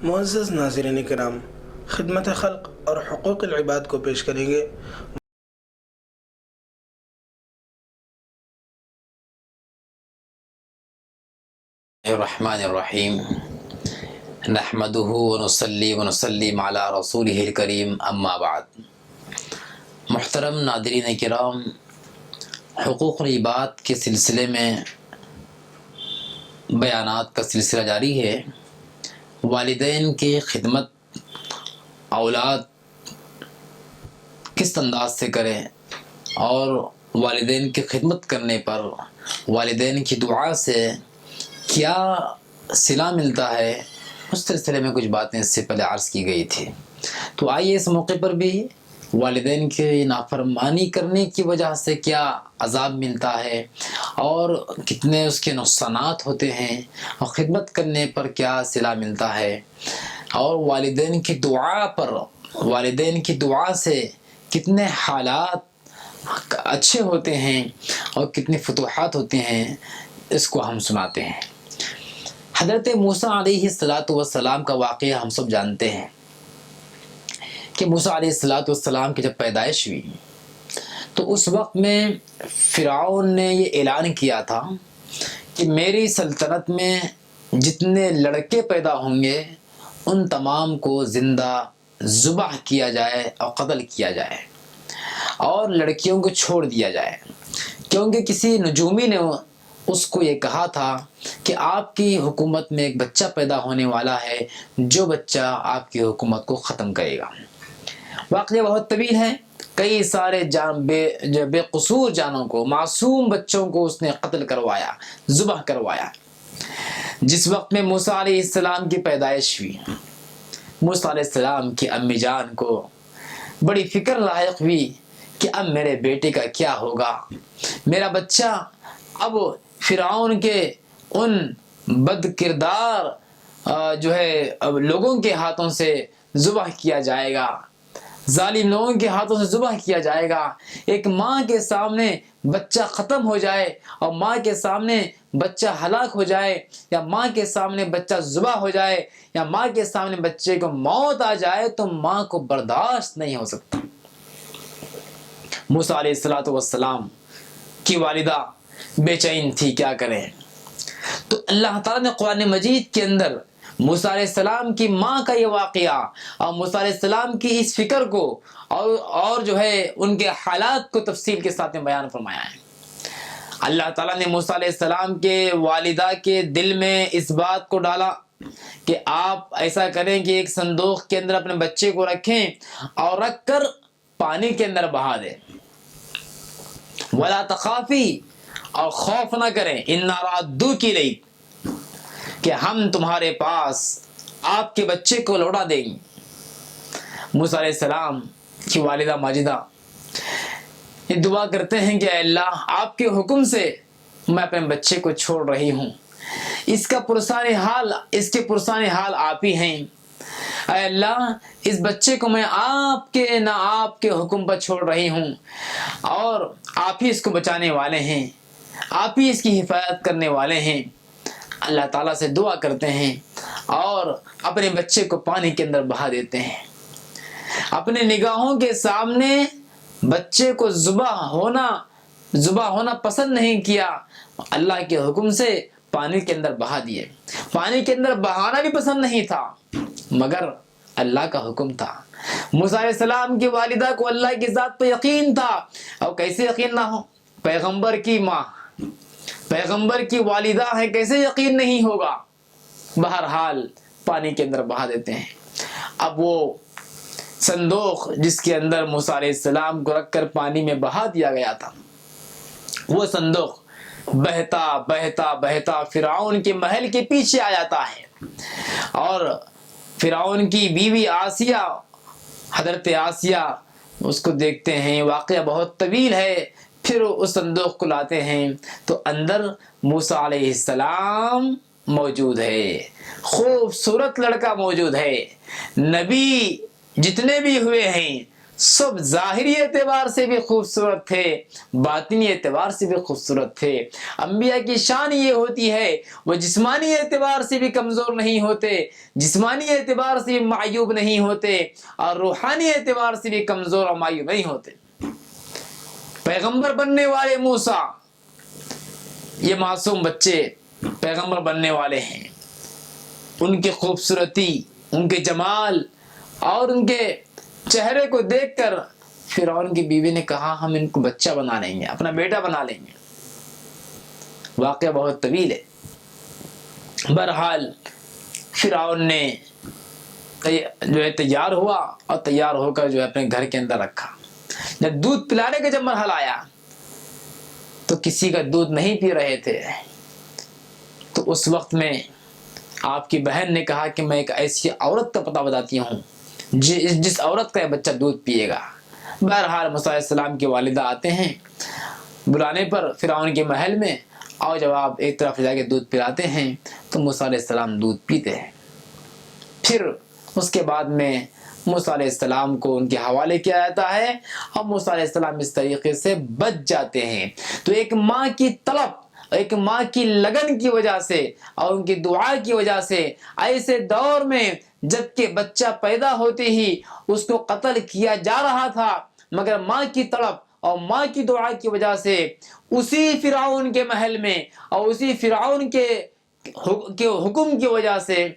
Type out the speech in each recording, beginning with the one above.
معزز ناظرین کرام، خدمت خلق اور حقوق العباد کو پیش کریں گے الرحمن الرحیم نحمده ونصلی ونسلم علی رسولہ الکریم اما بعد۔ محترم ناظرین کرام، حقوق العباد کے سلسلے میں بیانات کا سلسلہ جاری ہے۔ والدین کی خدمت اولاد کس انداز سے کریں اور والدین کی خدمت کرنے پر والدین کی دعا سے کیا صلہ ملتا ہے، اس سلسلے میں کچھ باتیں اس سے پہلے عرض کی گئی تھی۔ تو آئیے اس موقع پر بھی والدین کی نافرمانی کرنے کی وجہ سے کیا عذاب ملتا ہے اور کتنے اس کے نقصانات ہوتے ہیں، اور خدمت کرنے پر کیا صلہ ملتا ہے، اور والدین کی دعا پر، والدین کی دعا سے کتنے حالات اچھے ہوتے ہیں اور کتنی فتوحات ہوتے ہیں، اس کو ہم سناتے ہیں۔ حضرت موسیٰ علیہ السلام کا واقعہ ہم سب جانتے ہیں کہ موسیٰ علیہ السلام کی جب پیدائش ہوئی تو اس وقت میں فرعون نے یہ اعلان کیا تھا کہ میری سلطنت میں جتنے لڑکے پیدا ہوں گے ان تمام کو زندہ ذبح کیا جائے اور قتل کیا جائے، اور لڑکیوں کو چھوڑ دیا جائے، کیونکہ کسی نجومی نے اس کو یہ کہا تھا کہ آپ کی حکومت میں ایک بچہ پیدا ہونے والا ہے جو بچہ آپ کی حکومت کو ختم کرے گا۔ واقعہ بہت طویل ہے، کئی سارے بے قصور جانوں کو، معصوم بچوں کو اس نے قتل کروایا، ذبح کروایا۔ جس وقت میں موسیٰ علیہ السلام کی پیدائش ہوئی، موسیٰ علیہ السلام کی امی جان کو بڑی فکر لاحق ہوئی کہ اب میرے بیٹے کا کیا ہوگا، میرا بچہ اب فرعون کے ان بد کردار لوگوں کے ہاتھوں سے ذبح کیا جائے گا، ظالم لوگوں کے ہاتھوں سے ذبح کیا جائے گا۔ ایک ماں کے سامنے بچہ ختم ہو جائے اور ماں کے سامنے بچہ ہلاک ہو جائے، یا ماں کے سامنے بچہ ذبح ہو جائے، یا ماں کے سامنے بچے کو موت آ جائے تو ماں کو برداشت نہیں ہو سکتا۔ موسیٰ علیہ السلام کی والدہ بے چین تھی، کیا کریں؟ تو اللہ تعالیٰ نے قرآن مجید کے اندر موسیٰ علیہ السلام کی ماں کا یہ واقعہ اور موسیٰ علیہ السلام کی اس فکر کو اور ان کے حالات کو تفصیل کے ساتھ میں بیان فرمایا ہے۔ اللہ تعالیٰ نے موسیٰ علیہ السلام کے والدہ کے دل میں اس بات کو ڈالا کہ آپ ایسا کریں کہ ایک صندوق کے اندر اپنے بچے کو رکھیں اور رکھ کر پانی کے اندر بہا دیں، وَلَا تَخَافِي، اور خوف نہ کریں، اِنَّا رَادُّوكِ إِلَيْكِ، کہ ہم تمہارے پاس آپ کے بچے کو لوٹا دیں گے۔ موسیٰ علیہ السلام کی والدہ ماجدہ یہ دعا کرتے ہیں کہ اے اللہ، آپ کے حکم سے میں اپنے بچے کو چھوڑ رہی ہوں، اس کے پرسان حال آپ ہی ہیں۔ اے اللہ، اس بچے کو میں آپ کے حکم پر چھوڑ رہی ہوں، اور آپ ہی اس کو بچانے والے ہیں، آپ ہی اس کی حفاظت کرنے والے ہیں۔ اللہ تعالیٰ سے دعا کرتے ہیں اور اپنے بچے کو پانی کے اندر بہا دیتے ہیں۔ اپنے نگاہوں کے سامنے بچے کو ذبح ہونا پسند نہیں کیا، اللہ کے حکم سے پانی کے اندر بہا دیے۔ پانی کے اندر بہانا بھی پسند نہیں تھا، مگر اللہ کا حکم تھا۔ موسیٰ علیہ السلام کی والدہ کو اللہ کی ذات پہ یقین تھا، اور کیسے یقین نہ ہو، پیغمبر کی ماں، پیغمبر کی والدہ ہے، کیسے یقین نہیں ہوگا؟ بہرحال پانی کے اندر بہا دیتے ہیں۔ اب وہ صندوق جس کے اندر موسیٰ علیہ السلام کو رکھ کر پانی میں بہا دیا گیا تھا، وہ صندوق بہتا بہتا بہتا فرعون کے محل کے پیچھے آ جاتا ہے، اور فرعون کی بیوی آسیہ، حضرت آسیہ اس کو دیکھتے ہیں۔ واقعہ بہت طویل ہے۔ پھر اس صندوق کو لاتے ہیں تو اندر موسیٰ علیہ السلام موجود ہے، خوبصورت لڑکا موجود ہے۔ نبی جتنے بھی ہوئے ہیں سب ظاہری اعتبار سے بھی خوبصورت تھے، باطنی اعتبار سے بھی خوبصورت تھے۔ انبیاء کی شان یہ ہوتی ہے وہ جسمانی اعتبار سے بھی کمزور نہیں ہوتے، جسمانی اعتبار سے بھی معیوب نہیں ہوتے، اور روحانی اعتبار سے بھی کمزور اور معیوب نہیں ہوتے۔ پیغمبر بننے والے موسیٰ، یہ معصوم بچے پیغمبر بننے والے ہیں، ان کی خوبصورتی، ان کے جمال اور ان کے چہرے کو دیکھ کر فرعون کی بیوی نے کہا ہم ان کو بچہ بنا لیں گے، اپنا بیٹا بنا لیں گے۔ واقعہ بہت طویل ہے۔ بہرحال فرعون نے جو ہے تیار ہوا، اور تیار ہو کر جو ہے اپنے گھر کے اندر رکھا۔ جب دودھ پلانے کا جب مرحلہ آیا تو کسی کا دودھ نہیں پی رہے تھے، تو اس وقت میں آپ کی بہن نے کہا کہ میں ایک ایسی عورت کا پتہ بتاتی ہوں جس عورت کا بچہ دودھ پیے گا۔ بہرحال موسیٰ علیہ السلام کی والدہ آتے ہیں بلانے پر فرعون کے محل میں، اور جب آپ ایک طرف جا کے دودھ پلاتے ہیں تو موسیٰ علیہ السلام دودھ پیتے ہیں۔ پھر اس کے بعد میں موسیٰ علیہ السلام کو ان کے حوالے کیا جاتا ہے، اور موسیٰ علیہ السلام اس طریقے سے بچ جاتے ہیں۔ تو ایک ماں کی طلب، ایک ماں کی لگن کی وجہ سے اور ان کی دعا کی وجہ سے ایسے دور میں جبکہ بچہ پیدا ہوتے ہی اس کو قتل کیا جا رہا تھا، مگر ماں کی طلب اور ماں کی دعا کی وجہ سے اسی فرعون کے محل میں اور اسی فرعون کے حکم کی وجہ سے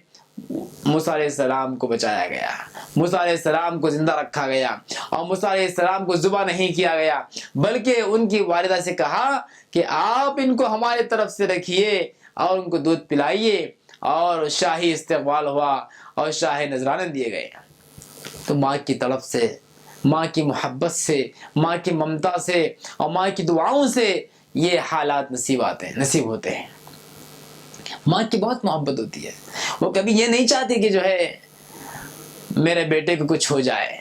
موسیٰ علیہ السلام کو بچایا گیا، موسیٰ علیہ السلام کو زندہ رکھا گیا، اور موسیٰ علیہ السلام کو ذبح نہیں کیا گیا، بلکہ ان کی والدہ سے کہا کہ آپ ان کو ہمارے طرف سے رکھیے اور ان کو دودھ پلائیے، اور شاہی استقبال ہوا اور شاہی نذرانے دیے گئے۔ تو ماں کی طرف سے، ماں کی محبت سے، ماں کی ممتا سے اور ماں کی دعاؤں سے یہ حالات نصیب ہوتے ہیں۔ ماں کی بہت محبت ہوتی ہے، وہ کبھی یہ نہیں چاہتی کہ جو ہے میرے بیٹے کو کچھ ہو جائے،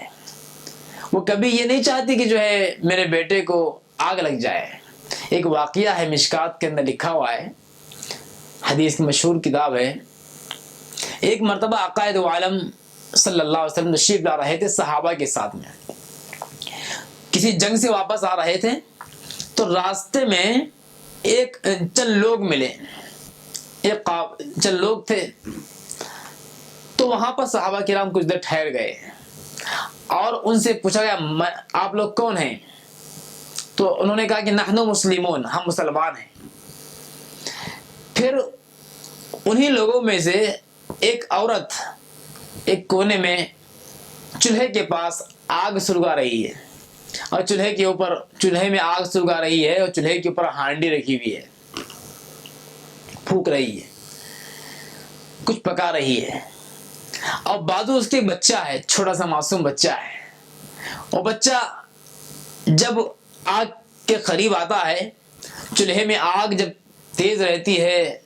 وہ کبھی یہ نہیں چاہتی کہ جو ہے میرے بیٹے کو آگ لگ جائے۔ ایک واقعہ ہے مشکات کے اندر لکھا ہوا ہے، حدیث کی مشہور کتاب ہے۔ ایک مرتبہ عقائد عالم صلی اللہ علیہ وسلم تشریف لا رہے تھے صحابہ کے ساتھ میں، کسی جنگ سے واپس آ رہے تھے، تو راستے میں ایک چند لوگ ملے، چند لوگ تھے، تو وہاں پر صحابہ کرام کچھ دیر ٹھہر گئے اور ان سے پوچھا گیا آپ لوگ کون ہیں؟ تو انہوں نے کہا کہ نحن مسلمون، ہم مسلمان ہیں۔ پھر انہی لوگوں میں سے ایک عورت ایک کونے میں چولہے کے پاس آگ سلگا رہی ہے، اور چولہے میں آگ سلگا رہی ہے، اور چولہے کے اوپر ہانڈی رکھی ہوئی ہے، پھونک رہی ہے، کچھ پکا رہی ہے، اور بازو اس کے بچہ ہے، چھوٹا سا معصوم بچہ ہے۔ اور بچہ جب آگ کے قریب آتا ہے، چولہے میں آگ جب تیز رہتی ہے،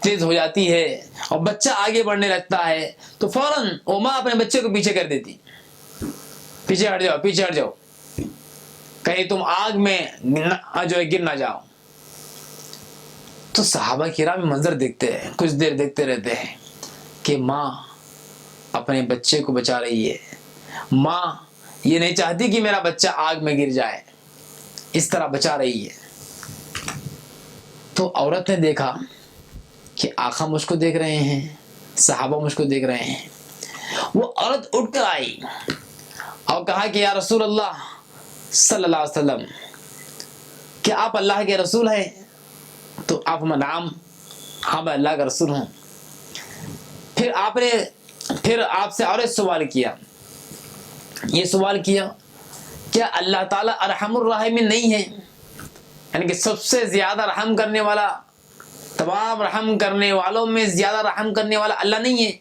تیز ہو جاتی ہے اور بچہ آگے بڑھنے لگتا ہے، تو فوراً وہ ماں اپنے بچے کو پیچھے کر دیتی، پیچھے ہٹ جاؤ، پیچھے ہٹ جاؤ، کہیں تم آگ میں جو ہے گر نہ جاؤ۔ تو صحابہ کرام منظر دیکھتے ہیں، کچھ دیر دیکھتے رہتے ہیں کہ ماں اپنے بچے کو بچا رہی ہے، ماں یہ نہیں چاہتی کہ میرا بچہ آگ میں گر جائے، اس طرح بچا رہی ہے۔ تو عورت نے دیکھا کہ آقا مجھ کو دیکھ رہے ہیں، صحابہ مجھ کو دیکھ رہے ہیں۔ وہ عورت اٹھ کر آئی اور کہا کہ یا رسول اللہ صلی اللہ علیہ وسلم، کیا آپ اللہ کے رسول ہیں؟ تو آپ نام، ہاں میں اللہ کا رسول ہوں۔ پھر آپ سے اور ایک سوال کیا، یہ سوال کیا کیا اللہ تعالیٰ ارحم الراحمین نہیں ہے؟ یعنی کہ سب سے زیادہ رحم کرنے والا، تمام رحم کرنے والوں میں زیادہ رحم کرنے والا اللہ نہیں ہے؟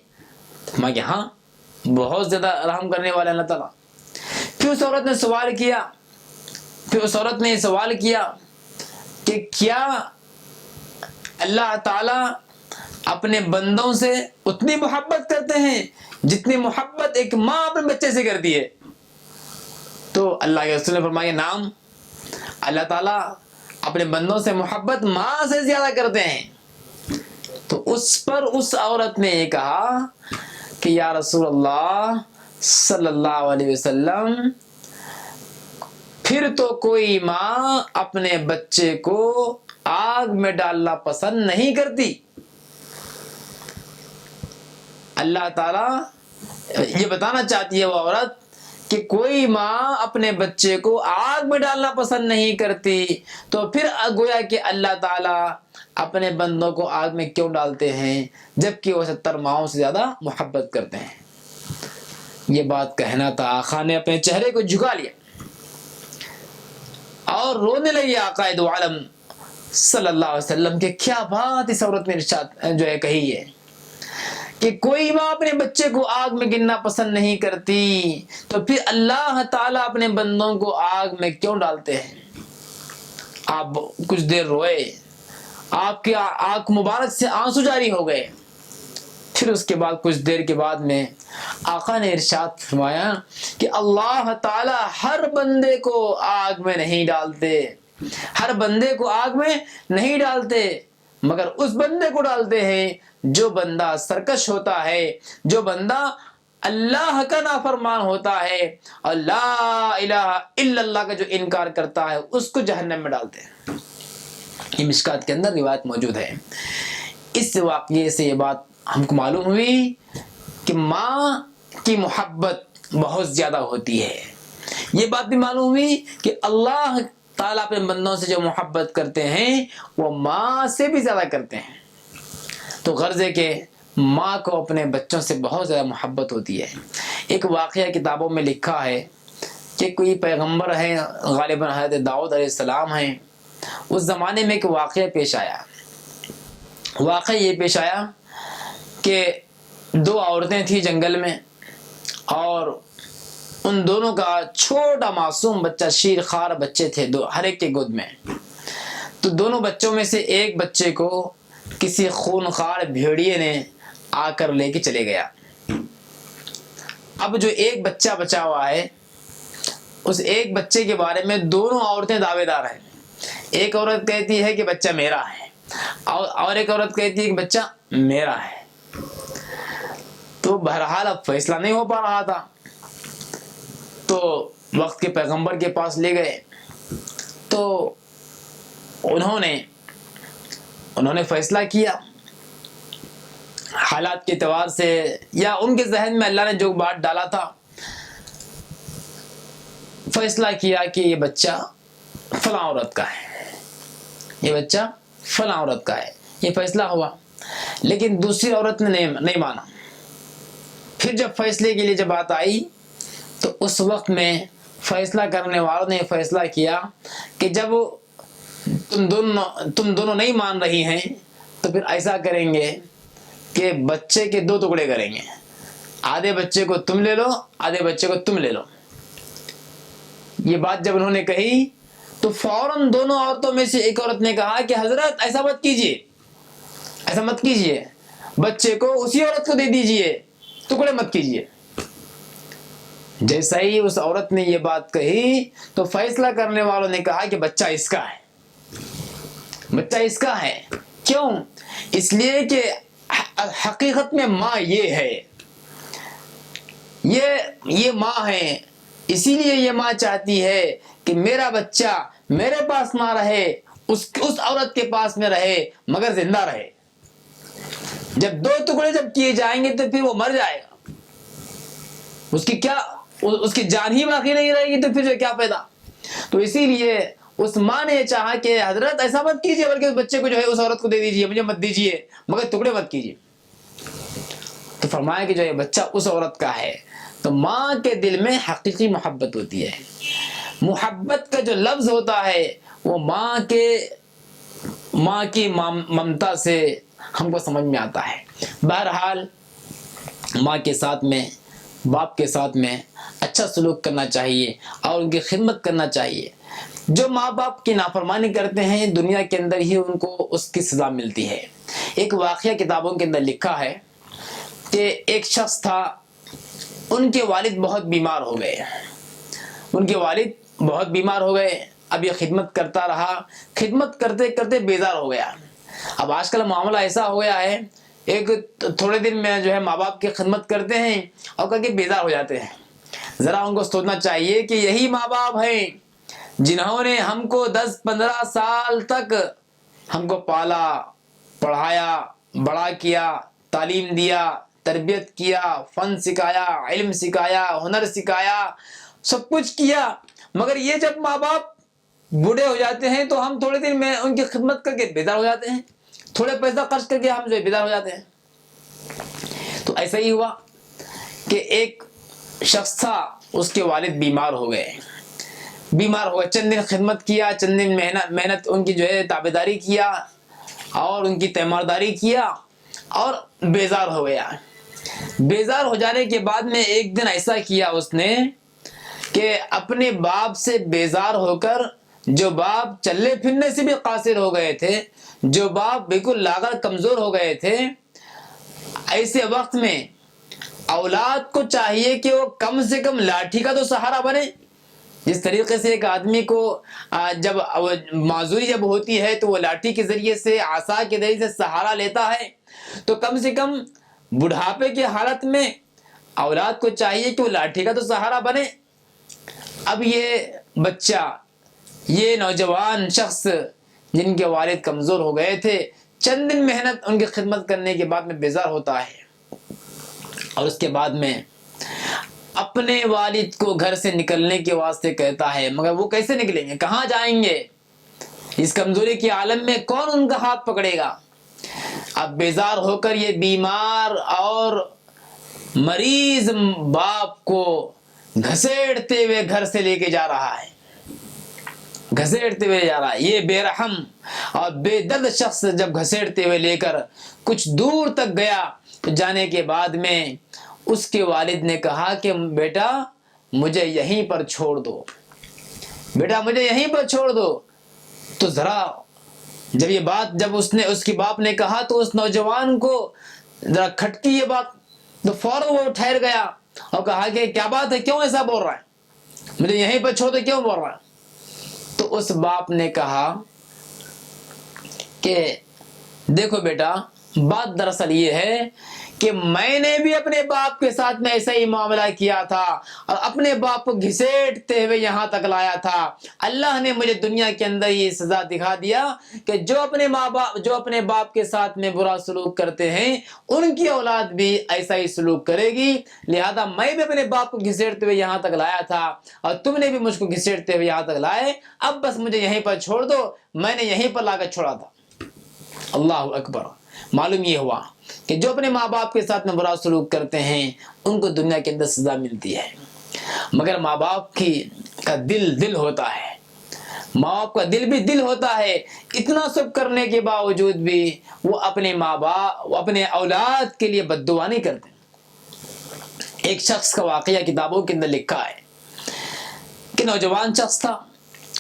میں کہ ہاں بہت زیادہ رحم کرنے والا اللہ تعالیٰ۔ پھر اس عورت نے سوال کیا کہ کیا اللہ تعالیٰ اپنے بندوں سے اتنی محبت کرتے ہیں جتنی محبت ایک ماں اپنے بچے سے کرتی ہے؟ تو اللہ کے رسول نے فرمایا نام، اللہ تعالیٰ اپنے بندوں سے محبت ماں سے زیادہ کرتے ہیں۔ تو اس پر اس عورت نے یہ کہا کہ یا رسول اللہ صلی اللہ علیہ وسلم، پھر تو کوئی ماں اپنے بچے کو آگ میں ڈالنا پسند نہیں کرتی۔ اللہ تعالیٰ یہ بتانا چاہتی ہے وہ عورت کہ کوئی ماں اپنے بچے کو آگ میں ڈالنا پسند نہیں کرتی، تو پھر گویا کہ اللہ تعالیٰ اپنے بندوں کو آگ میں کیوں ڈالتے ہیں جبکہ وہ 70 ماؤں سے زیادہ محبت کرتے ہیں۔ یہ بات کہنا تھا، آقا نے اپنے چہرے کو جھکا لیا اور رونے لگے آقا دو عالم صلی اللہ علیہ وسلم کہ کیا بات اس عورت نے ارشاد جو ہے کہی ہے کہ کوئی ماں اپنے بچے کو آگ میں گرنا پسند نہیں کرتی، تو پھر اللہ تعالیٰ اپنے بندوں کو آگ میں کیوں ڈالتے ہیں۔ آپ کچھ دیر روئے، آپ کی آنکھ مبارک سے آنسو جاری ہو گئے، پھر اس کے بعد کچھ دیر کے بعد میں آقا نے ارشاد فرمایا کہ اللہ تعالیٰ ہر بندے کو آگ میں نہیں ڈالتے، ہر بندے کو آگ میں نہیں ڈالتے، مگر اس بندے کو ڈالتے ہیں جو بندہ سرکش ہوتا ہے، جو بندہ اللہ کا نافرمان ہوتا ہے اور لا الہ الا اللہ کا جو انکار کرتا ہے، اس کو جہنم میں ڈالتے ہیں۔ یہ مشکات کے اندر روایت موجود ہے۔ اس واقعے سے یہ بات ہم کو معلوم ہوئی کہ ماں کی محبت بہت زیادہ ہوتی ہے۔ یہ بات بھی معلوم ہوئی کہ اللہ تعالیٰ اپنے بندوں سے جو محبت کرتے ہیں وہ ماں سے بھی زیادہ کرتے ہیں۔ تو غرض ہے کہ ماں کو اپنے بچوں سے بہت زیادہ محبت ہوتی ہے۔ ایک واقعہ کتابوں میں لکھا ہے کہ کوئی پیغمبر ہیں، غالباً حضرت داؤد علیہ السلام ہیں، اس زمانے میں ایک واقعہ پیش آیا۔ واقعہ یہ پیش آیا کہ 2 عورتیں تھیں جنگل میں، اور ان دونوں کا چھوٹا معصوم بچہ، شیر خوار بچے تھے، ہر ایک کے گود میں۔ تو دونوں بچوں میں سے ایک بچے کو کسی خونخوار بھیڑیے نے آ کر لے کے چلے گیا۔ اب جو ایک بچہ بچا ہوا ہے، اس ایک بچے کے بارے میں دونوں عورتیں دعوے دار ہیں۔ ایک عورت کہتی ہے کہ بچہ میرا ہے، اور ایک عورت کہتی ہے کہ بچہ میرا ہے۔ تو بہرحال اب فیصلہ نہیں ہو پا رہا تھا، تو وقت کے پیغمبر کے پاس لے گئے، تو انہوں نے فیصلہ کیا حالات کے اعتبار سے، یا ان کے ذہن میں اللہ نے جو بات ڈالا تھا، فیصلہ کیا کہ یہ بچہ فلاں عورت کا ہے، یہ بچہ فلاں عورت کا ہے، یہ فیصلہ ہوا۔ لیکن دوسری عورت نے نہیں مانا۔ پھر جب فیصلے کے لیے جب بات آئی تو اس وقت میں فیصلہ کرنے والوں نے فیصلہ کیا کہ جب تم دونوں نہیں مان رہی ہیں تو پھر ایسا کریں گے کہ بچے کے 2 ٹکڑے کریں گے، آدھے بچے کو تم لے لو، آدھے بچے کو تم لے لو۔ یہ بات جب انہوں نے کہی تو فوراً دونوں عورتوں میں سے ایک عورت نے کہا کہ حضرت ایسا مت کیجیے، ایسا مت کیجیے، بچے کو اسی عورت کو دے دیجیے، ٹکڑے مت کیجیے۔ جیسا ہی اس عورت نے یہ بات کہی تو فیصلہ کرنے والوں نے کہا کہ بچہ اس کا ہے، بچہ اس کا ہے۔ کیوں؟ اس لیے کہ حقیقت میں ماں یہ ہے، یہ ماں ہے، اسی لیے یہ ماں چاہتی ہے کہ میرا بچہ میرے پاس نہ رہے، اس عورت کے پاس میں رہے، مگر زندہ رہے۔ جب 2 ٹکڑے جب کیے جائیں گے تو پھر وہ مر جائے گا، اس کی جان ہی باقی نہیں رہے گی، تو پھر جو کیا فائدہ۔ تو اسی لیے اس ماں نے چاہا کہ حضرت ایسا مت کیجیے، بلکہ اس بچے کو جو ہے اس عورت کو دے دیجیے، مجھے مت دیجیے، مگر ٹکڑے مت کیجیے۔ تو فرمایا کہ جو یہ بچہ اس عورت کا ہے۔ تو ماں کے دل میں حقیقی محبت ہوتی ہے۔ محبت کا جو لفظ ہوتا ہے وہ ماں کی ممتا سے ہم کو سمجھ میں آتا ہے۔ بہرحال ماں کے ساتھ میں، باپ کے ساتھ میں اچھا سلوک کرنا چاہیے اور ان کی خدمت کرنا چاہیے۔ جو ماں باپ کی نافرمانی کرتے ہیں دنیا کے اندر ہی ان کو اس کی سزا ملتی ہے۔ ایک واقعہ کتابوں کے اندر لکھا ہے کہ ایک شخص تھا، ان کے والد بہت بیمار ہو گئے، اب یہ خدمت کرتا رہا، خدمت کرتے کرتے بیزار ہو گیا۔ اب آج کل معاملہ ایسا ہو گیا ہے ایک تھوڑے دن میں جو ہے ماں باپ کی خدمت کرتے ہیں اور کر کے بیزار ہو جاتے ہیں. ذرا ان کو سوچنا چاہیے کہ یہی ماں باپ ہیں جنہوں نے ہم کو 10-15 سال تک ہم کو پالا پڑھایا بڑا کیا تعلیم دیا تربیت کیا فن سکھایا علم سکھایا ہنر سکھایا سب کچھ کیا. مگر یہ جب ماں باپ بوڑھے ہو جاتے ہیں تو ہم تھوڑے دن میں ان کی خدمت کر کے بیدار ہو جاتے ہیں, تھوڑے پیسہ خرچ کر کے ہم جو بیدار ہو جاتے ہیں. تو ایسا ہی ہوا کہ ایک شخص تھا, اس کے والد بیمار ہو گئے. چند دن خدمت کیا, چند دن محنت ان کی جو ہے تابعداری کیا اور ان کی تیمارداری کیا اور بیزار ہو گیا. بیزار ہو جانے کے بعد میں ایک دن ایسا کیا اس نے کہ اپنے باپ سے بیزار ہو کر, جو باپ چلنے پھرنے سے بھی قاصر ہو گئے تھے, جو باپ بالکل لاغر کمزور ہو گئے تھے, ایسے وقت میں اولاد کو چاہیے کہ وہ کم سے کم لاٹھی کا تو سہارا بنے. جس طریقے سے ایک آدمی کو جب معذوری جب ہوتی ہے تو وہ لاٹھی کے ذریعے سے عصا کے ذریعے سے سہارا لیتا ہے, تو کم سے کم بڑھاپے کی حالت میں اولاد کو چاہیے کہ وہ لاٹھی کا تو سہارا بنے. اب یہ بچہ, یہ نوجوان شخص جن کے والد کمزور ہو گئے تھے, چند دن محنت ان کی خدمت کرنے کے بعد میں بیزار ہوتا ہے اور اس کے بعد میں اپنے والد کو گھر سے نکلنے کے واسطے کہتا ہے. مگر وہ کیسے نکلیں گے, کہاں جائیں گے, اس کمزوری کے عالم میں کون ان کا ہاتھ پکڑے گا. اب بیزار ہو کر یہ بیمار اور مریض باپ کو گھسیٹتے ہوئے گھر سے لے کے جا رہا ہے, گھسیٹتے ہوئے جا رہا ہے. یہ بے رحم اور بے درد شخص جب گھسیٹتے ہوئے لے کر کچھ دور تک گیا تو جانے کے بعد میں اس کے والد نے کہا کہ بیٹا مجھے یہیں پر چھوڑ دو, بیٹا مجھے یہیں پر چھوڑ دو. تو ذرا جب یہ بات جب اس کی باپ نے کہا تو اس نوجوان کو ذرا کھٹکی یہ بات, تو فوراً وہ ٹھہر گیا اور کہا کہ کیا بات ہے, کیوں ایسا بول رہا ہے, مجھے یہیں پر چھوڑ دو کیوں بول رہا ہے. تو اس باپ نے کہا کہ دیکھو بیٹا, بات دراصل یہ ہے کہ میں نے بھی اپنے باپ کے ساتھ میں ایسا ہی معاملہ کیا تھا اور اپنے باپ کو گھسیٹتے ہوئے یہاں تک لایا تھا. اللہ نے مجھے دنیا کے اندر یہ سزا دکھا دیا کہ جو اپنے باپ کے ساتھ میں برا سلوک کرتے ہیں ان کی اولاد بھی ایسا ہی سلوک کرے گی. لہذا میں بھی اپنے باپ کو گھسیٹتے ہوئے یہاں تک لایا تھا اور تم نے بھی مجھ کو گھسیٹتے ہوئے یہاں تک لائے, اب بس مجھے یہیں پر چھوڑ دو, میں نے یہیں پر لا کر چھوڑا تھا. اللہ اکبر. معلوم یہ ہوا کہ جو اپنے ماں باپ کے ساتھ میں برا سلوک کرتے ہیں ان کو دنیا کے اندر سزا ملتی ہے, مگر ماں باپ کا دل ہوتا ہے, ماں باپ کا دل بھی دل ہوتا ہے. اتنا سب کرنے کے باوجود بھی وہ اپنے ماں باپ اپنے اولاد کے لیے بد دعا نہیں کرتے. ایک شخص کا واقعہ کتابوں کے اندر لکھا ہے کہ نوجوان شخص تھا,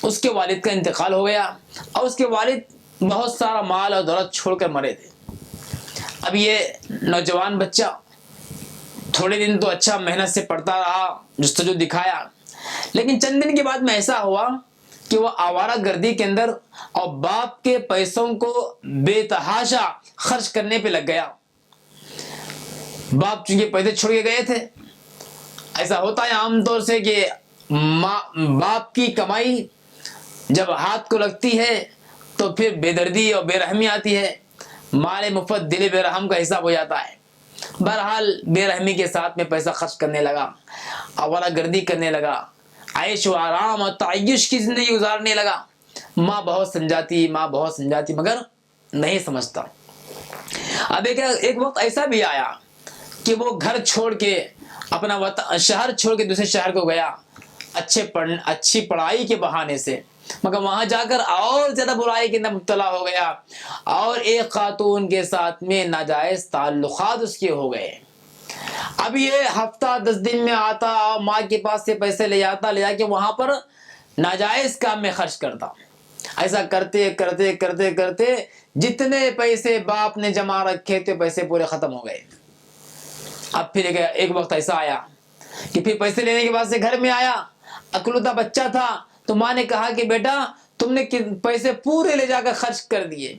اس کے والد کا انتقال ہو گیا اور اس کے والد بہت سارا مال اور دولت چھوڑ کر مرے تھے. اب یہ نوجوان بچہ تھوڑے دن تو اچھا محنت سے پڑھتا رہا, جستجو دکھایا, لیکن چند دن کے بعد میں ایسا ہوا کہ وہ آوارہ گردی کے اندر اور باپ کے پیسوں کو بے تحاشا خرچ کرنے پہ لگ گیا. باپ چونکہ پیسے چھوڑ کے گئے تھے, ایسا ہوتا ہے عام طور سے کہ باپ کی کمائی جب ہاتھ کو لگتی ہے تو پھر بے دردی اور بے رحمی آتی ہے, مال مفت دل بے رحم کا حساب ہو جاتا ہے. بہرحال بے رحمی کے ساتھ میں پیسہ خرچ کرنے لگا, آوارہ گردی کرنے لگا, عیش و آرام اور تعیش کی زندگی گزارنے لگا. ماں بہت سمجھاتی مگر نہیں سمجھتا. اب ایک وقت ایسا بھی آیا کہ وہ گھر چھوڑ کے اپنا شہر چھوڑ کے دوسرے شہر کو گیا اچھی پڑھائی کے بہانے سے, مگر وہاں جا کر اور زیادہ برائی کے اندر مبتلا ہو گیا اور ایک خاتون کے ساتھ میں ناجائز تعلقات اس کے ہو گئے. اب یہ ہفتہ 10 دن میں آتا اور ماں کے پاس سے پیسے لے جا کے وہاں پر ناجائز کام میں خرچ کرتا. ایسا کرتے کرتے کرتے کرتے جتنے پیسے باپ نے جمع رکھے تھے پیسے پورے ختم ہو گئے. اب پھر ایک وقت ایسا آیا کہ پھر پیسے لینے کے بعد سے گھر میں آیا, اکلوتا بچہ تھا, تو ماں نے کہا کہ بیٹا تم نے پیسے پورے لے جا کر خرچ کر دیے,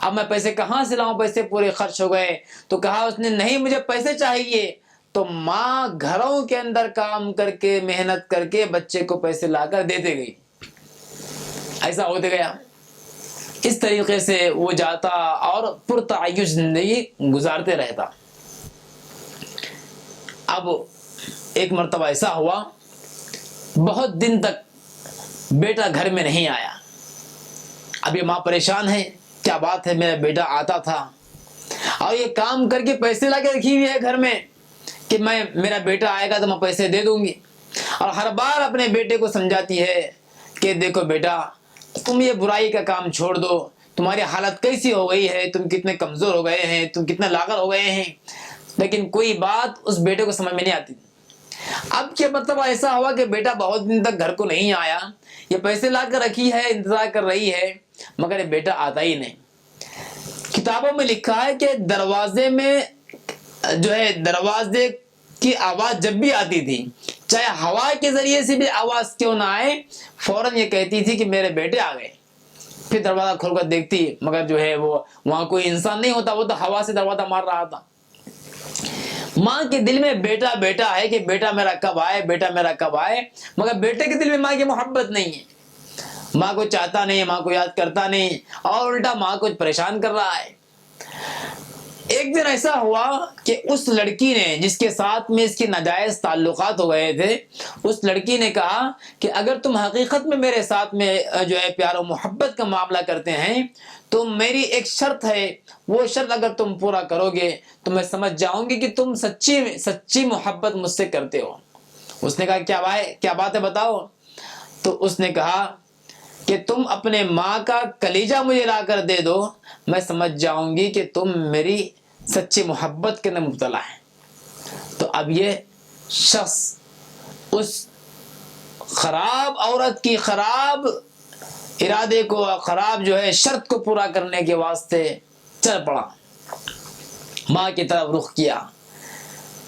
اب میں پیسے کہاں سے لاؤں, پیسے پورے خرچ ہو گئے. تو کہا اس نے نہیں مجھے پیسے چاہیے. تو ماں گھروں کے اندر کام کر کے محنت کر کے بچے کو پیسے لا کر دیتے گئی. ایسا ہوتے گیا. اس طریقے سے وہ جاتا اور پرتعیش زندگی گزارتے رہتا. اب ایک مرتبہ ایسا ہوا, بہت دن تک بیٹا گھر میں نہیں آیا. اب یہ ماں پریشان ہے, کیا بات ہے, میرا بیٹا آتا تھا اور یہ کام کر کے پیسے لا کے رکھی ہوئی ہے گھر میں کہ میرا بیٹا آئے گا تو میں پیسے دے دوں گی. اور ہر بار اپنے بیٹے کو سمجھاتی ہے کہ دیکھو بیٹا, تم یہ برائی کا کام چھوڑ دو, تمہاری حالت کیسی ہو گئی ہے, تم کتنے کمزور ہو گئے ہیں, تم کتنا لاغر ہو گئے ہیں. لیکن کوئی بات اس بیٹے کو سمجھ میں نہیں آتی. اب کیا مطلب ایسا ہوا کہ بیٹا بہت دن تک گھر کو نہیں آیا, یہ پیسے لا کر رکھی ہے, انتظار کر رہی ہے, مگر یہ بیٹا آتا ہی نہیں. کتابوں میں لکھا ہے کہ دروازے میں جو ہے دروازے کی آواز جب بھی آتی تھی, چاہے ہوا کے ذریعے سے بھی آواز کیوں نہ آئے, فوراً یہ کہتی تھی کہ میرے بیٹے آ گئے. پھر دروازہ کھول کر دیکھتی, مگر جو ہے وہ وہاں کوئی انسان نہیں ہوتا, وہ تو ہوا سے دروازہ مار رہا تھا. ماں کے دل میں بیٹا بیٹا ہے کہ بیٹا میرا کب آئے, بیٹا میرا کب آئے, مگر بیٹے کے دل میں ماں کی محبت نہیں ہے. ماں کو چاہتا نہیں, ماں کو یاد کرتا نہیں, اور الٹا ماں کو پریشان کر رہا ہے. ایک دن ایسا ہوا کہ اس لڑکی نے, جس کے ساتھ میں اس کی ناجائز تعلقات ہو گئے تھے, اس لڑکی نے کہا کہ اگر تم حقیقت میں میرے ساتھ میں جو ہے پیار و محبت کا معاملہ کرتے ہیں تو میری ایک شرط ہے, وہ شرط اگر تم پورا کرو گے تو میں سمجھ جاؤں گی کہ تم سچی محبت مجھ سے کرتے ہو. اس نے کہا کیا بات ہے بتاؤ. تو اس نے کہا کہ تم اپنے ماں کا کلیجہ مجھے لا کر دے دو, میں سمجھ جاؤں گی کہ تم میری سچی محبت کے اندر مبتلا ہے. تو اب یہ شخص اس خراب عورت کی خراب ارادے کو, خراب جو ہے شرط کو پورا کرنے کے واسطے چل پڑا. ماں کی طرف رخ کیا,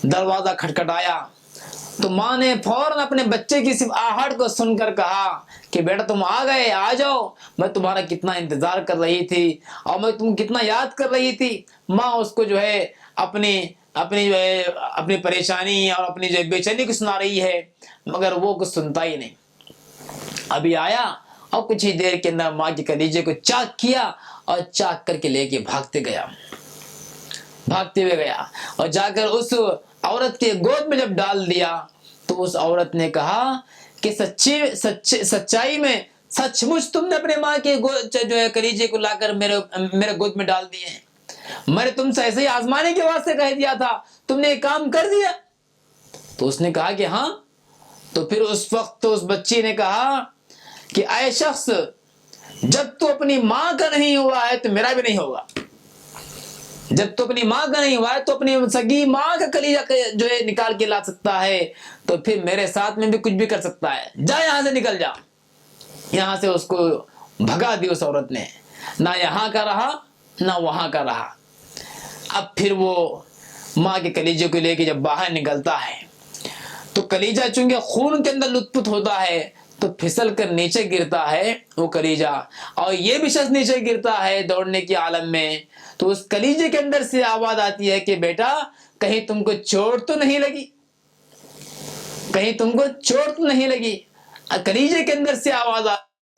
دروازہ کھٹکھٹایا تو ماں نے فوراً اپنے بچے کی صرف آہٹ کو سن کر کہا کہ بیٹا تم آ گئے, آ جاؤ, میں تمہارا کتنا انتظار کر رہی تھی اور میں تم کتنا یاد کر رہی تھی. ماں اس کو جو ہے اپنی پریشانی اور اپنی جو بے چینی کو سنا رہی ہے, مگر وہ کچھ سنتا ہی نہیں. ابھی آیا اور کچھ ہی دیر کے اندر ماں کے کلیجے کو چاک کیا اور چاک کر کے لے کے بھاگتے ہوئے گیا اور جا کر اس عورت کے گود میں جب ڈال دیا تو اس عورت نے کہا کہ سچائی میں سچ مچ تم نے اپنے ماں کے جو ہے کلیجے کو لا کر میرے گود میں ڈال دیے ہیں. میں نے تم سے ایسے ہی آزمانے کے واسطے کہہ دیا تھا, تم نے یہ کام کر دیا. تو اس نے کہا کہ ہاں. تو پھر اس وقت تو اس بچی نے کہا کہ اے شخص, جب تو اپنی ماں کا نہیں ہوا ہے تو میرا بھی نہیں ہوگا. جب تو اپنی ماں کا نہیں ہوا ہے تو اپنی سگی ماں کا کلیجہ جو ہے نکال کے لا سکتا ہے, تو پھر میرے ساتھ میں بھی کچھ بھی کر سکتا ہے. جا یہاں سے, نکل جا. یہاں سے اس کو بھگا دی اس عورت نے, نہ یہاں کا رہا نہ وہاں کا رہا. اب پھر وہ ماں کے کلیجے کو لے کے جب باہر نکلتا ہے تو کلیجہ چونکہ خون کے اندر لطف ہوتا ہے تو پھسل کر نیچے گرتا ہے وہ کلیجہ, اور یہ بھی شخص نیچے گرتا ہے دوڑنے کی عالم میں. تو اس کلیجے کے اندر سے آواز آتی ہے کہ بیٹا کہیں تم کو چوٹ تو نہیں لگی, کہیں تم کو چوٹ تو نہیں لگی. کلیجے کے اندر سے آواز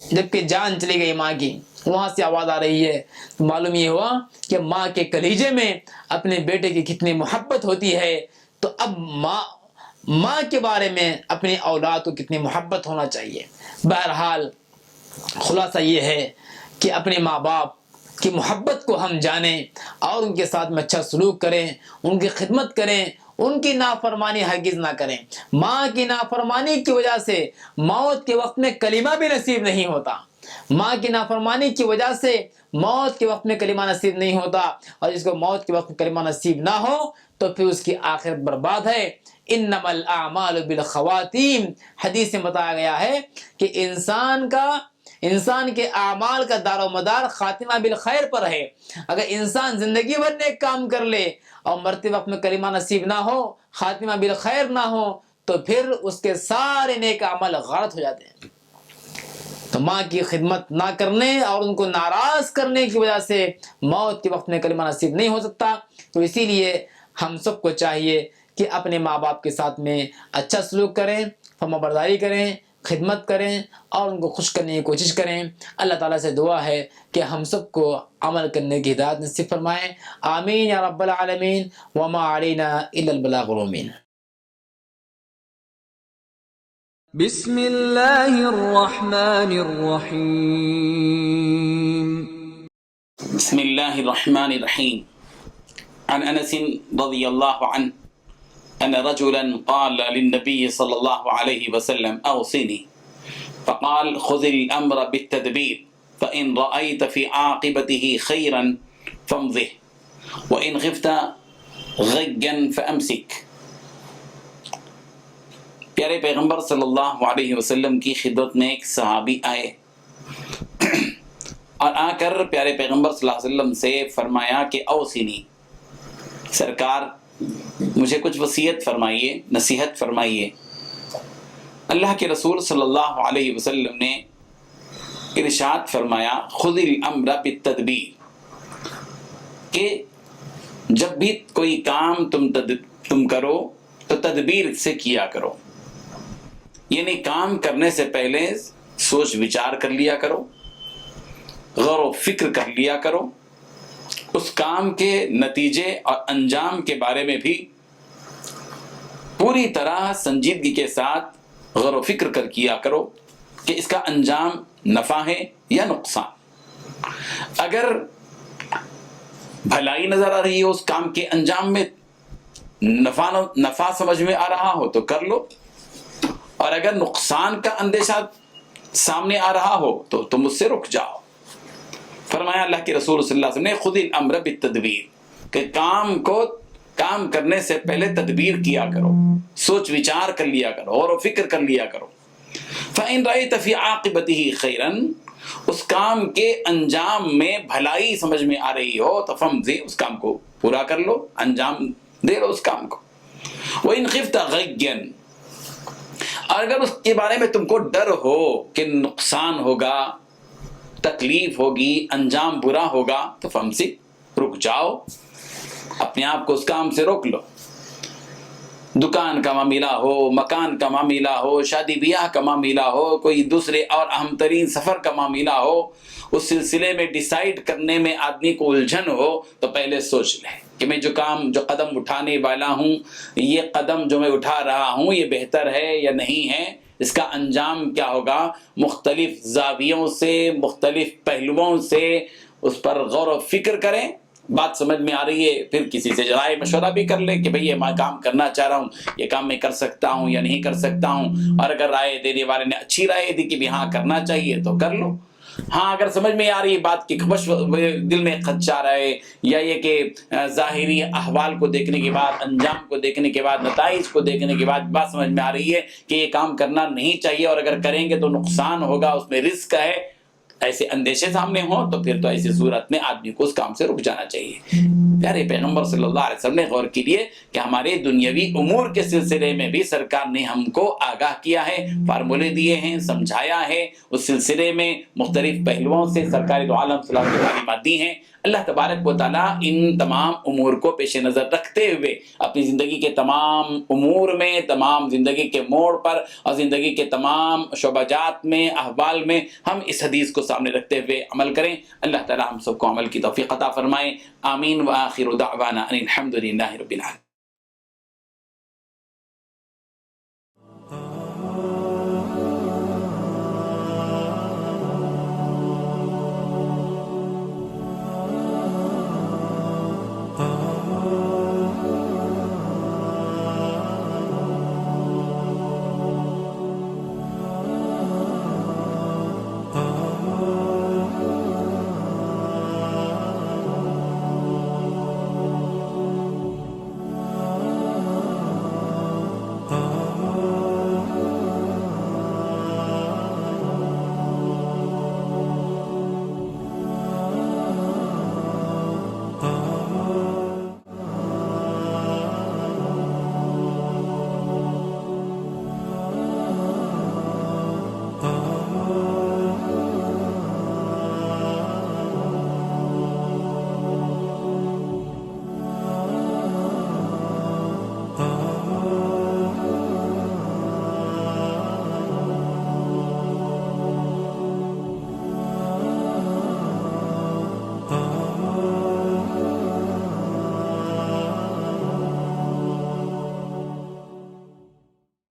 جبکہ جان چلی گئی ماں کی, وہاں سے آواز آ رہی ہے. تو معلوم یہ ہوا کہ ماں کے کلیجے میں اپنے بیٹے کی کتنی محبت ہوتی ہے. تو اب ماں کے بارے میں اپنی اولاد کو کتنی محبت ہونا چاہیے. بہرحال خلاصہ یہ ہے کہ اپنے ماں باپ کی محبت کو ہم جانیں اور ان کے ساتھ میں اچھا سلوک کریں, ان کی خدمت کریں, ان کی نافرمانی ہرگز نہ کریں. ماں کی نافرمانی کی وجہ سے موت کے وقت میں کلمہ بھی نصیب نہیں ہوتا. ماں کی نافرمانی کی وجہ سے موت کے وقت میں کلمہ نصیب نہیں ہوتا, اور جس کو موت کے وقت میں کلمہ نصیب نہ ہو تو پھر اس کی آخرت برباد ہے. انما الاعمال بالخواتیم, حدیث میں بتایا گیا ہے کہ انسان کے اعمال کا دار و مدار خاتمہ بالخیر پر ہے. اگر انسان زندگی بھر نیک کام کر لے اور مرتے وقت میں کلمہ نصیب نہ ہو, خاتمہ بالخیر نہ ہو, تو پھر اس کے سارے نیک عمل غلط ہو جاتے ہیں. تو ماں کی خدمت نہ کرنے اور ان کو ناراض کرنے کی وجہ سے موت کے وقت میں کلمہ نصیب نہیں ہو سکتا۔ تو اسی لیے ہم سب کو چاہیے کہ اپنے ماں باپ کے ساتھ میں اچھا سلوک کریں، فرمانبرداری کریں، خدمت کریں اور ان کو خوش کرنے کی کوشش کریں۔ اللہ تعالیٰ سے دعا ہے کہ ہم سب کو عمل کرنے کی ہدایت نصیب فرمائیں۔ آمین یا رب العالمین، وما علینا الا البلاغ المبین۔ بسم اللہ الرحمن الرحیم۔ بسم اللہ الرحمن الرحیم۔ عن انس رضی اللہ عنہ ان رجلا قال للنبي صلی اللہ علیہ وسلم اوصنی فقال خذ الامر بالتدبیر فإن رأيت في عاقبته خيرا فامضه وإن خفت غيا فأمسك۔ پیارے پیغمبر صلی اللہ علیہ وسلم کی خدمت میں ایک صحابی آئے اور آ کر پیارے پیغمبر صلی اللہ علیہ وسلم سے فرمایا کہ اوصنی، سرکار مجھے کچھ وصیت فرمائیے، نصیحت فرمائیے۔ اللہ کے رسول صلی اللہ علیہ وسلم نے ارشاد فرمایا خذ الامر بالتدبیر، کہ جب بھی کوئی کام تم کرو تو تدبیر سے کیا کرو، یعنی کام کرنے سے پہلے سوچ وچار کر لیا کرو، غور و فکر کر لیا کرو، اس کام کے نتیجے اور انجام کے بارے میں بھی پوری طرح سنجیدگی کے ساتھ غور و فکر کر کیا کرو کہ اس کا انجام نفع ہے یا نقصان۔ اگر بھلائی نظر آ رہی ہو اس کام کے انجام میں، نفع سمجھ میں آ رہا ہو تو کر لو، اور اگر نقصان کا اندیشہ سامنے آ رہا ہو تو تم اس سے رک جاؤ۔ فرمایا اللہ کے رسول صلی اللہ علیہ وسلم نے خذ الامر بالتدبیر، کہ کام کرنے سے پہلے تدبیر کیا کرو، سوچ وچار کر لیا کرو، غور و فکر کر لیا کرو۔ فإن رأيت في عاقبته خيرا، اس کام کے انجام میں بھلائی سمجھ میں آ رہی ہو تو فمضي، اس کام کو پورا کر لو، انجام دے لو اس کام کو۔ وإن خفت غيا، اور اگر اس کے بارے میں تم کو ڈر ہو کہ نقصان ہوگا، تکلیف ہوگی، انجام برا ہوگا، تو فمسک، رک جاؤ، اپنے آپ کو اس کام سے روک لو۔ دکان کا معاملہ ہو، مکان کا معاملہ ہو، شادی بیاہ کا معاملہ ہو، کوئی دوسرے اور اہم ترین سفر کا معاملہ ہو، اس سلسلے میں ڈیسائیڈ کرنے میں آدمی کو الجھن ہو تو پہلے سوچ لے کہ میں جو قدم اٹھانے والا ہوں، یہ قدم جو میں اٹھا رہا ہوں یہ بہتر ہے یا نہیں ہے، اس کا انجام کیا ہوگا۔ مختلف زاویوں سے، مختلف پہلوؤں سے اس پر غور و فکر کریں، بات سمجھ میں آ رہی ہے پھر کسی سے رائے مشورہ بھی کر لیں کہ بھئی یہ میں کام کرنا چاہ رہا ہوں، یہ کام میں کر سکتا ہوں یا نہیں کر سکتا ہوں، اور اگر رائے دینے والے نے اچھی رائے دی کہ بھی ہاں کرنا چاہیے تو کر لو۔ ہاں اگر سمجھ میں آ رہی ہے بات کی خبش دل میں خدشہ رہے، یا یہ کہ ظاہری احوال کو دیکھنے کے بعد، انجام کو دیکھنے کے بعد، نتائج کو دیکھنے کے بعد بات سمجھ میں آ رہی ہے کہ یہ کام کرنا نہیں چاہیے اور اگر کریں گے تو نقصان ہوگا، اس میں رسک ہے، ایسے اندیشے سامنے ہوں تو پھر تو ایسی صورت میں آدمی کو اس کام سے رک جانا چاہیے۔ پیارے پیغمبر صلی اللہ علیہ وسلم نے غور کیجیے کہ ہمارے دنیاوی امور کے سلسلے میں بھی سرکار نے ہم کو آگاہ کیا ہے، فارمولے دیے ہیں، سمجھایا ہے، اس سلسلے میں مختلف پہلوؤں سے سرکار دو عالم صلی اللہ علیہ وسلم نے تعلیمات دی ہیں۔ اللہ تبارک و تعالیٰ ان تمام امور کو پیش نظر رکھتے ہوئے اپنی زندگی کے تمام امور میں، تمام زندگی کے موڑ پر اور زندگی کے تمام شعبہ جات میں، احوال میں ہم اس حدیث کو سامنے رکھتے ہوئے عمل کریں۔ اللہ تعالیٰ ہم سب کو عمل کی توفیق عطا فرمائے۔ آمین۔ وآخر دعوانا ان الحمد للہ رب العالمین۔